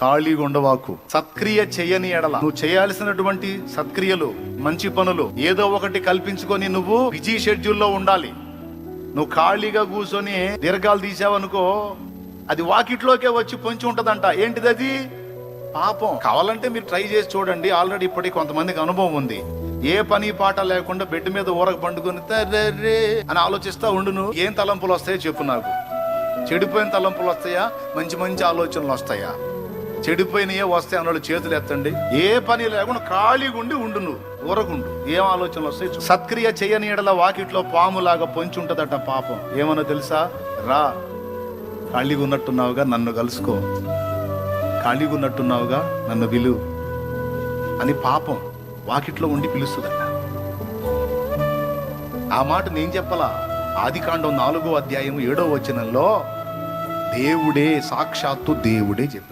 ఖాళీగా ఉండవాకు. సత్క్రియ చెయ్యని ఎడల, నువ్వు చేయాల్సినటువంటి సత్క్రియలు, మంచి పనులు ఏదో ఒకటి కల్పించుకొని నువ్వు బిజీ షెడ్యూల్లో ఉండాలి. నువ్వు ఖాళీగా కూర్చొని దీర్ఘాలు తీసావనుకో, అది వాకిట్లోకే వచ్చి పొంచి ఉంటదంట. ఏంటిది అది? పాపం. కావాలంటే మీరు ట్రై చేసి చూడండి. ఆల్రెడీ ఇప్పటికి కొంతమందికి అనుభవం ఉంది. ఏ పని పాట లేకుండా బెడ్ మీద ఊరక పండుకొని తర్రే అని ఆలోచిస్తా ఉండును. ఏం తలంపులు వస్తాయో చెప్పు నాకు. చెడిపోయిన తలంపులు వస్తాయా, మంచి మంచి ఆలోచనలు వస్తాయా? చెడిపోయినయే వస్తాయి అన్నోళ్ళు చేతులు ఎత్తండి. ఏ పని లేకుండా ఖాళీగా ఉండి ఉండు, నువ్వు ఊరకుండు. ఏం ఆలోచనలు వస్తాయి? సత్క్రియ చేయని ఎడల వాకిట్లో పాములాగా పొంచి ఉంటదట పాపం. ఏమన్నా తెలుసా? రా, ఖాళీగా ఉన్నట్టున్నావుగా, నన్ను కలుసుకో. ఖాళీగా ఉన్నట్టున్నావుగా, నన్ను పిలువు అని పాపం వాకిట్లో ఉండి పిలుస్తుందట. ఆ మాట నేను చెప్పలా. ఆదికాండం 4వ అధ్యాయం 7వ వచనంలో దేవుడే, సాక్షాత్తు దేవుడే చెప్పాడు.